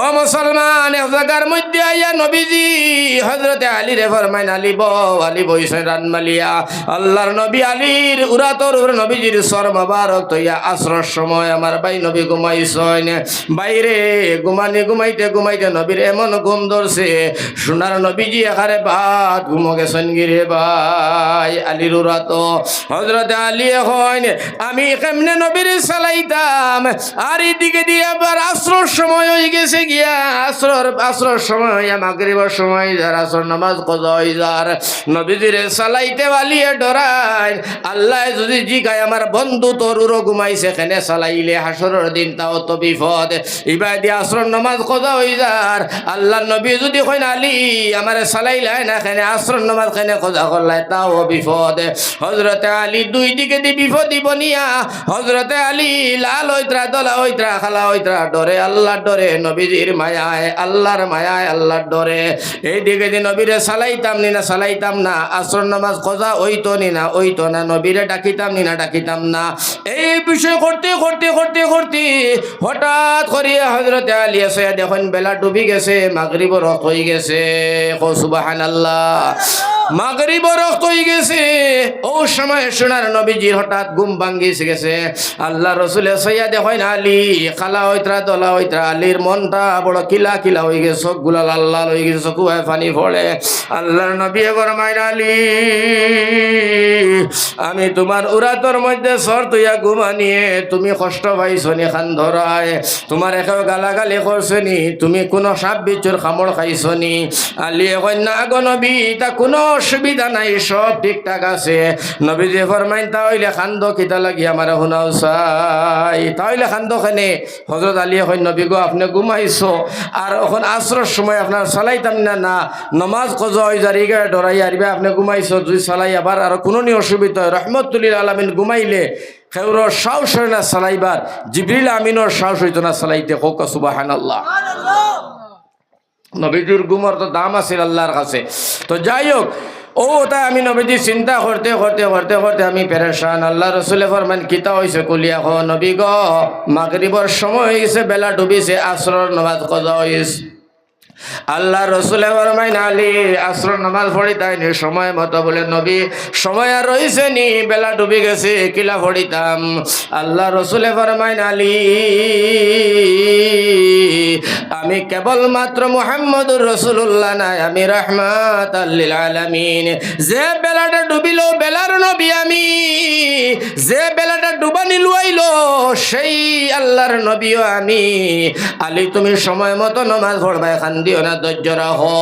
ও মুসলমান, এক জায়গার মধ্যে আইয়া নবীজি হযরতে আলী রে ফরমাইন, আলী বইছে রানমালিয়া। আল্লাহর নবী আলীর উরাতর উপরে নবীজির সর মোবারক তৈয়া আসরের সময় আমার ভাই নবী ঘুমাইছেন। বাইরে ঘুমাইতে নবীর এমন ঘুম ধরছে, সোনার নবীজি এখানে বাদ ঘুমো গেছেন গিরে ভাই। আলীর উরাত হযরতে আলী এখন আমি কেমনে নবীর চালাইতাম, আর এদিকে দিয়ে আবার আসরের সময় হয়ে গেছে গিয়া। আসরের সময় মাগরিবের সময় যার আসর নামাজ কজা হয়ে যার, নবীজিরে চালাইতে বালিয়ে ডরায়। আল্লাহ যদি জিগায় আমার বন্ধু তোর উড়ো ঘুমাইছে কেনে চালাইলে, হাসরের দিন তাও তো বিপদ। ইবাই দিয়ে আসরের নামাজ কজা হয়ে যার, আল্লাহ নবী যদি কই আলী আমার চালাইলাই না কেনে, আসরের নামাজ কেনে কজা করলাই তাও বিপদ। হযরতে আলী দুই দিকে দি বিপদ বনিয়া হযরতে আলী লাল হইত্রা দলা হইত্রা খালা হইত্রা ডরে, আল্লাহর ডরে, নবীজির মায়ায় আল্লাহর মায়ায় আল্লাহর ডরে। এইদিকে যে নবীরে চালাইতাম না, আসর নামাজ কজা হইতো না, নবীরে ডাকিতাম না। এই বিষয় করতে হঠাৎ করিয়া হযরতে আলী এসে দেখেন বেলা ডুবি গেছে, মাগরিবের ওয়াক্ত হয়ে গেছে। সুবহানাল্লাহ, মাগরিবের ওয়াক্ত হয়ে গেছে। ও সময় সোনার নবীজির হঠাৎ ঘুম ভাঙ্গিছে গেছে। আল্লাহ রসুল সইয়া দেখেন আলী খালা হইত্রা দলা হইত্রা, আলীর মনটা বড় কিলা হয়ে গেছে, চোখ গুলা লাল লাল হয়ে গেছে, চোখে পানি পড়ে। আল্লাহর নবী ফরমাইন, আলী আমি তোমার উরাতর মধ্যে সর তুইয়া ঘুমানিয়ে তুমি কষ্ট পাইছ নি, খান ধরায় তোমার একেও গালাগালি করছে নি, তুমি কোনো সাপ বিচ্ছুর খামড় খাইছ নি? আলী কই না গো নবী, তা কোনো অসুবিধা নাই, সব ঠিকঠাক আছে। নবীজি ফরমাইন, তাহলে খান্দ কিতা লাগি আমার শুনাও চাই, তাহলে খান্দ খানে? হযরত আলী কই নবী গো আপনি ঘুমাইছো, আর এখন আসরের সময় আপনার চালাইতাম না, নমাজ কজা হয়ে যার ইগায় ডরাই আরবে আপনি ঘুমাইছো, যদি চালাই আবার আর কোনো অসুবিধা হয়, রহমতুল্লিল আলামিন ঘুমাইলে খেউরর সাহস হয় না চালাইবার, জিবরিল আমিনর সাহস হইতো না চালাইতে। হোক সুবহানাল্লাহ। নবীজির ঘুমর তো দাম আছে আল্লাহর কাছে। তো যাই হোক, ও তাই আমি নবীজি চিন্তা করতে আমি পেরেশান। আল্লাহ রসুলে ফরমান, কিতা হয়েছে কুলিয়া হ নবী গ, মাগরিবর সময় হয়ে গেছে, বেলা ডুবিছে, আসরের নামাজ কজা হয়েছে। আল্লাহ রসুলে ফরমাইন, আলী আসর নামাজ পড়িতাইনি সময় মতো? বলে নবী সময় আর রইছে নি, বেলা ডুবি গেছে, কিলা পড়িতাম? আল্লাহ রসুলে ফরমাইন, আলী আমি কেবলমাত্র মুহাম্মদুর রাসূলুল্লাহ নাই, আমি রাহমাতাল লিল আলামিন। যে বেলাটা ডুবিল বেলার নবী আমি, যে বেলাটা ডুবানি লুয়াইল সেই আল্লাহর নবীও আমি। আলী তুমি সময় মতো নামাজ পড়বা, খান দিও না, ধৈর্য রাখো।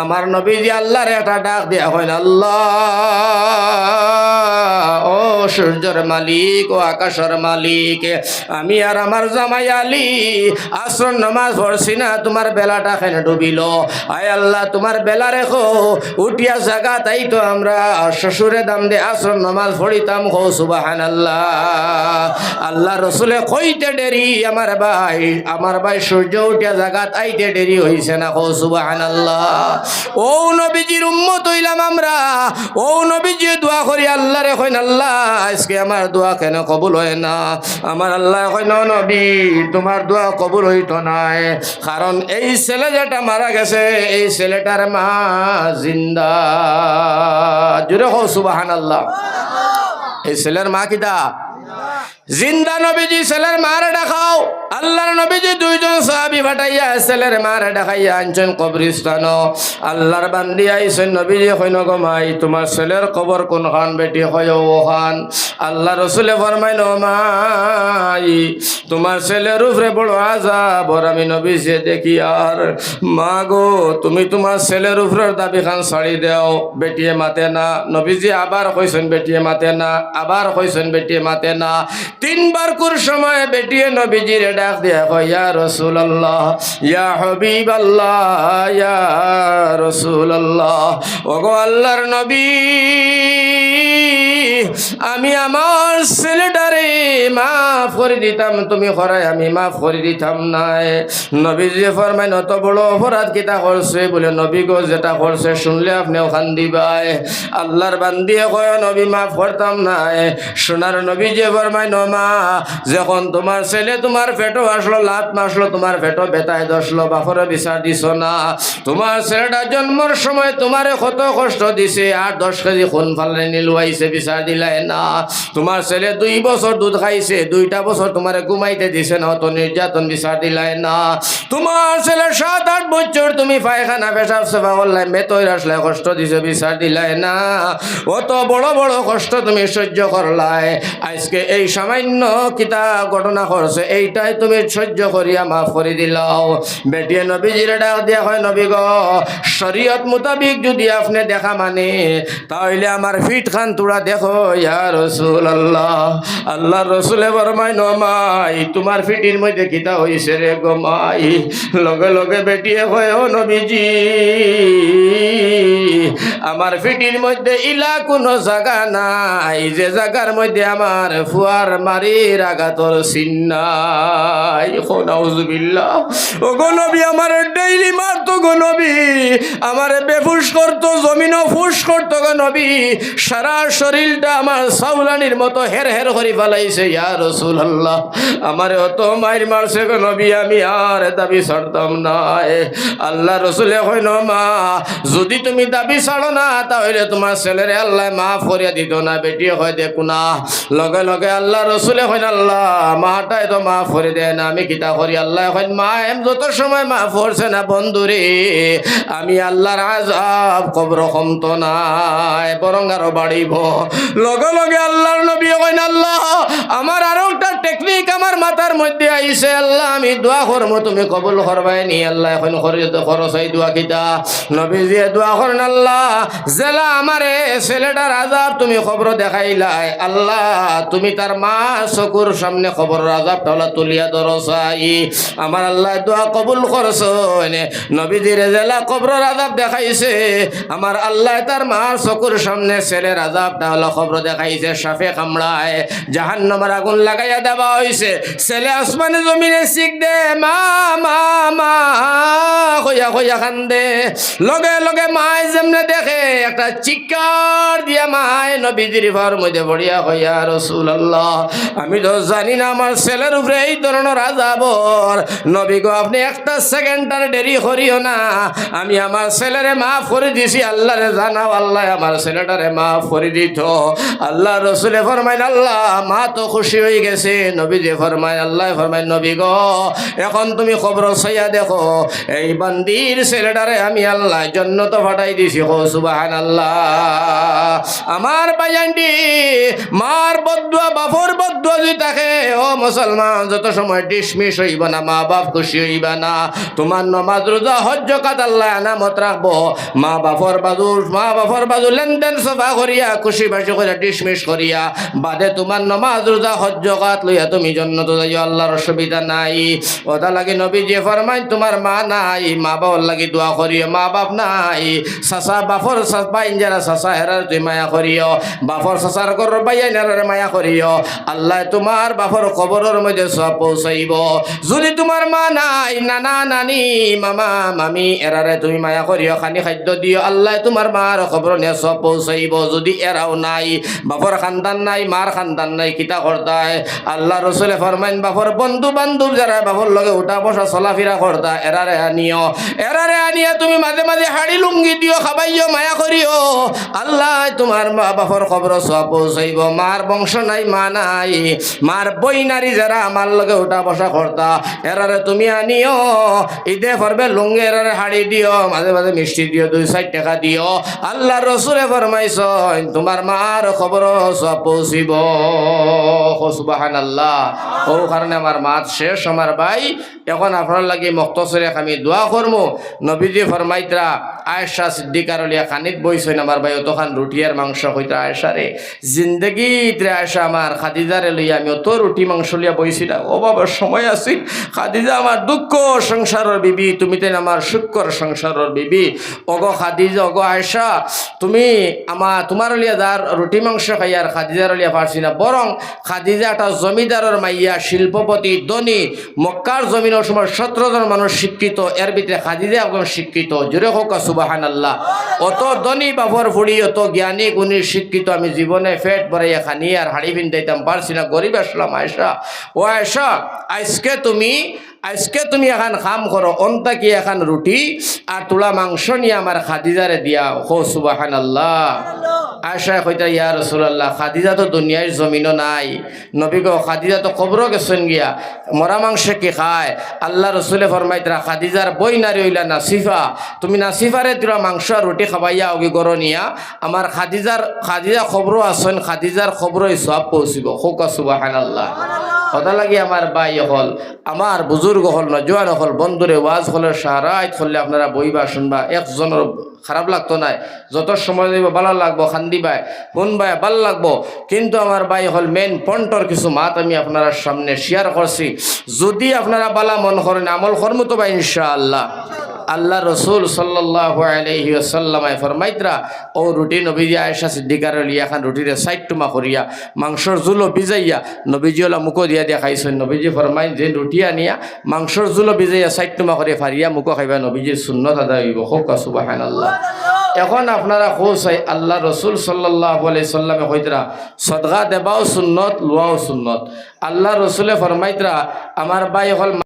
আমার নবীজি আল্লাহর একটা ডাক দেয়া হয় না, আল্লাহ ও সূর্যের মালিক, ও আকাশের মালিক, আমি আর আমার জামাই আলী আসর নামাজ পড়ছি না, তোমার বেলাটা কেন ডুবিল? আয় আল্লাহ তোমার বেলা রেখো, উঠিয়া জাগা তাই তো আমরা শ্বশুরে দাম দে আসর নামাজ পড়িতাম। হো সুবহানাল্লাহ। আল্লাহ রসুলে কইতে দেরি, আমার ভাই সূর্য উঠিয়া জাগাত আইতে দেরি হইছে না। হো সুবহানাল্লাহ। ও নবীজির উম্মত হইলাম আমরা, ও নবীজি দোয়া করি আল্লাহ রে কইন, আল্লাহ আজকে আমার দোয়া কেন কবুল হয় না? আমার আল্লাহ কইন, নবী তোমার দোয়া কবুল হইতো নাই, কারণ এই ছেলে যেটা মারা গেছে এই ছেলেটার মা জিন্দা। জুড়ে হো সুবহানাল্লাহ। এই ছেলের মা কিতা? জিন্দা। নবীজি ছেলের মারে দেখাও। আল্লাহর নবীজি দুইজন সাহাবী পাঠাইয়া ছেলের মারে দেখাইয়া আনছেন কবরস্থান। আল্লাহর বান্দি আইছেন, নবীজি কইন গো মাই তোমার ছেলের কবর কোনখান? বেটি হয় ওখান। আল্লাহ রসুলে ফরমাইল, মাই তোমার ছেলের উপরে বড় আযাব, আমি নবীজি দেখি আর। মা গো তুমি তোমার ছেলের উপরের দাবি খান ছাড়ি দেও, বেটিয়ে মাতে না। নবীজি আবার কইছেন বেটিয়ে মাতে না, আবার কইছেন বেটিয়ে মাতে না। তিনবার কুর সময় বেটিয়ে নবীজির ডাক দিয়া কয়, ইয়া রাসূলুল্লাহ, ইয়া হাবিবাল্লাহ, ইয়া রাসূলুল্লাহ। ওগো আল্লাহর নবী আমি আমার ছেলেটারে মাফ করে দিতাম, তুমি করাই আমি মাফ করে দিতাম নাই। নবীজি ফরমাইন অত বড় অপরাধ কিতা করছে বলে নবী গো যেটা করছে শুনলে আপনি ওখান দিবাই। আল্লাহর বান্দিয়ে কয় নবী মাফ করতাম নাই। সোনার নবী যে ফরমাইন মা যখন তোমার ছেলে তোমার পেটও আসলো, লাত মাসলো, তোমার পেটও বেতায় দশলো, বাপরে বিচার দিছ না। তোমার ছেলেটা জন্মের সময় তোমারে কত কষ্ট দিছে, 8-10 কেজি খুন ফালে নিলুয়াইছে, বিচার দিলাই না। তোমার ছেলে 2 বছর দুধ খাইছে, 2টা বছর তোমারে ঘুমাইতে দিছে না, অত নির্যাতন বিচার দিলাই না। তোমার ছেলে 7-8 বছর তুমি পায়খানা পেশাব সেবা করলাই, মেতই আসলে কষ্ট দিছে, বিচার দিলাই না। অত বড় বড় কষ্ট তুমি সহ্য করলাই, আজকে এই সামান্য কিতা ঘটনা করছে এইটাই তুমি সহ্য করিয়া মাফ করে দিলাও। বেটিয়ে নবীজির ডাক দিয়া হয় নবী গো শরীয়ত মোতাবিক যদি আপনি দেখা মানে তাহলে আমার ফিট খান তোরা দেখো ইয়া রাসূলুল্লাহ। আল্লাহর রাসূলে ফরমায় মাই তোমার ফিটির মধ্যে কিতা হইছে রে গো মাই। লগে লগে বেটিয়ে হয় ও নবীজি আমার ফিটির মধ্যে ইলা কোনো জায়গা নাই যে জায়গার মধ্যে আমার ফুয়ার মারির আঘাতর চিন্নাই। নাউজুবিল্লাহ। ও গো নবী আমার ডেইলি মারতো গো নবী, আমার বেফুস করতো, জমিনও ফুস করতো গো নবী, সারা শরীরটা আমার সাউলানির মতো হের হের করে ফেলাইছে ইয়া রাসূলুল্লাহ। আমার অত মাইর মারছে গো নবী আমি আর দাবি ছাড়তাম না। আল্লাহ রাসূলে কইল মা যদি তুমি দাবি ছাড়ো না তাহলে তোমার ছেলেরে আল্লাহ মাফ করিয়া দিত না। বেটিয়ে হয় দেখো না লগে লগে আল্লাহ রাসূলে কইল আল্লাহ মাটাই তো মাফ করে দেয় না, আমি কিতা করি? আল্লাহ কইল মা এম যত সময় মাফ করছে না বন্ধুরে আমি আল্লাহর আযাব কবর কমতো নাই বরং আরো বাড়িব। লগে লগে আল্লাহর নবী কইল আল্লাহ আমার আরো একটা টেকনিক আমার মাথার মধ্যে আইছে, আল্লাহ আমি দোয়া করব তুমি কবুল করবাই নি। আল্লাহ এখন খরিয়তে খরচ এই দোয়া কিতা নবীজি দোয়া করেন আল্লাহ জেলা আমারে ছেলেটার আযাব তুমি খবর দেখাইলাই, আল্লাহ তুমি তার মা চকুর সামনে খবর আযাব তাহলে তুলিয়া দরসাই। আমার আল্লাহ দোয়া কবুল করছো। নবীজির জেলা কবরের আযাব দেখাইছে, আমার আল্লাহ তার মা চকুর সামনে ছেলের আযাব তাহলে খবর দেখাইছে। সাফে কামড়ায় জাহান্নামের আগুন লাগাইয়া দেওয়া হইছে। ছেলে আসমানে জমিনে শিখ দে মা মা মা কইয়া কইয়া কান্দে। লগে লগে মায় যেমনে দেখে একটা চিৎকার দিয়া মায় নবীজির ঘর মধ্যে বড়িয়া কইয়া রাসূলুল্লাহ আমি তো জানি না আমার ছেলের উপরে এই ধরনের আযাবর। নবী গো আপনি একটা সেকেন্ডার দেরি করিও না, আমি আমার ছেলেরে মাফ করে দিছি, আল্লাহরে জানাও আল্লাহ আমার ছেলেটারে মাফ করে দিত। আল্লাহ রাসূলে ফরমাইন আল্লাহ মা তো খুশি হয়ে গেছে। নবীজি ফরমায় আল্লাহ ফরমায় নবী গো এখন তুমি খবর ছাইয়া দেখো এই বান্দির ছেলেটারে আমি আল্লাহ জান্নাত পাঠাই দিছি। ও সুবহানাল্লাহ। আমার বায়ান্ডি মার বদদুয়া বাপর বদদুয়া যদি থাকে ও মুসলমান যত সময় ডিসমিস হইব না, মা বাপ খুশি হইবা না, তোমার নামাজ রোজা হজ যাকাত আল্লাহ আনামত রাখবো। মা বাপর বাজু লেনদেন সফা করিয়া খুশি বাসি করে ডিসমিস করিয়া বাদে তোমার নামাজ রোজা হজ যাকাত লইয়া তুমি জান্নাতে যাইও, আল্লাহর অসুবিধা নাই। ওটা লাগে নবীজি ফরমায় তোমার মা নাই মা বাবার লাগি দোয়া করিও, মা বাপ নাই চাচা বাপর বাইন যারা চাচা হেরার তুই মায়া করিও, বাপর চাচার ঘর বাইন হেরার মায়া করিও, আল্লাহ তোমার বাপর কবরের মধ্যে সব পৌঁছাইব। যদি তোমার মা নাই নানা নানি মামা মামি এরারে তুমি মায়া করিও, খানি খাদ্য দিও, আল্লাহ তোমার মার খবর নিয়ে সব পৌঁছাইব। যদি এরাও নাই বাপর খানদান নাই মার খানদান নাই কিতা করতায়? আল্লাহ রাসূলে ফরমাইন বাপর বন্ধু বান্ধব যারা বাপর লগে উঠা বসা চলাফেরা করতা এরারে আনিয়া তুমি মাঝে মাঝে হাড়ি লুঙ্গি দিও, খাবাইও, মায়া করিও, আল্লাহ তোমার মা বাপর খবর সব পৌঁছাইব। মার বংশ নাই মা নাই মার বই নারী যারা আমার লগে উঠা বসা করতা এরারে তুমি আনিও, ঈদে পড়বে লুঙ্গি এরারে হাড়ি দিও, মাঝে মাঝে মিষ্টি দিও, 2-4 টাকা দিও। আল্লাহ রাসূলে ফরমাইছেন তোমার মার খবর সব পৌঁছিব। সুবহানাল্লাহ। ও কারণে আমার মাত শেষ আমার ভাই এখন আপনার লাগে মক্তসরে আমি দোয়া করবো। নবীজি ফরমাইতরা আয়েশা সিদ্দিকার লিয়া খানিত বইছেন আমার ভাই অতখান রুটি আর মাংস হইতা আয়েশা রে জিন্দগিতে আয়েশা আমার খাদিজারে লইয়া আমি অত রুটি মাংস লিয়া বইছিলাম। ও বাবার সময় আছি খাদিজা আমার দুঃখ সংসারের বিবি, তুমি তেন আমার শুক্র সংসারের বিবি। ওগো খাদিজা, ওগো আয়েশা, তুমি তোমার লিয়া যার রুটি মাংস খাই আর খাদিজার লিয়া পারছি না, বরং খাদিজা একটা জমিদারের মাইয়া, শিল্পপতি, ধনী, মক্কার জমিনের সময় 17 জন মানুষ শিক্ষিত, এর ভিতরে খাদিজা একদম শিক্ষিত। জোরে হোক সুবহানাল্লাহ। অত ধনী বাপর ফুড়ি, অত জ্ঞানী গুণী শিক্ষিত আমি জীবনে পেট ভরাইয়া খানি আর হাড়ি বিনতাইতাম পারছি না, গরিব আসলাম। আয়েশা, ও আয়েশা, আজকে তুমি এখন কাম করো, অন্তা কি এখন রুটি আর তুলা মাংস নিয়ে আমার খাদিজারে দিয়া। হো সুবহানাল্লাহ। আয়েশা কইতা ইয়া রাসূলুল্লাহ, খাদিজা তো দুনিয়ার জমিনও নাই। নবী গো, খাদিজা তো কবর গেছেন গিয়া, মরা মাংস কি খায়? আল্লাহ রসুলে ফরমাইতরা খাদিজার বই নারী হইলা নাসিফা, তুমি নাসিফারে তুলা মাংস আর রুটি খাবাইয়া ওগি গরো নিয়া আমার খাদিজা খবরও আছেন, খাদিজার খবরই সব পৌঁছিব। হোক সুবহানাল্লাহ। কথা লাগি আমার বাই হল, আমার বুজুর্গ হল, নজওয়ান হল, বন্ধুরে ওয়াজ হলের সাহারায় হলে আপনারা বইবা শুনবা, একজনের খারাপ লাগতো নাই, যত সময় দিব ভালো লাগবো, খান্দিবাই শুনবাই ভালো লাগবো। কিন্তু আমার ভাই হল মেন পয়েন্টর কিছু মাত আমি আপনার সামনে শেয়ার করছি। যদি আপনারা বালা মন করেন আমল কর্ম তো ভাই ইনশাআল্লাহ। আল্লাহ রসুল সাল্লাল্লাহু আলাইহি ওয়াসাল্লাম ফরমাইতরা ও রুটি নবীজি আয়েশা সিদ্দিকার লিয়া এখন রুটিরে 60 টুমা করিয়া মাংসর জুলো ভিজাইয়া নবীজি ওলা মুখো দিয়া দিয়া খাইছেন। নবীজি ফরমাই যে রুটি আনিয়া মাংসর জুলো ভিজাইয়া 60 টুমা করে ফারিয়া মুখো খাইবা, নবীজির সুন্নত আদায় হইব। হোক সুবহানাল্লাহ। এখন আপনারা খোঁজাই আল্লাহ রসুল সাল্লাল্লাহু আলাইহি সাল্লামে কইতরা সদকা দেবাও সুন্নত, লওয়াও সুন্নত। আল্লাহ রসুলে ফরমাইতরা আমার ভাই হল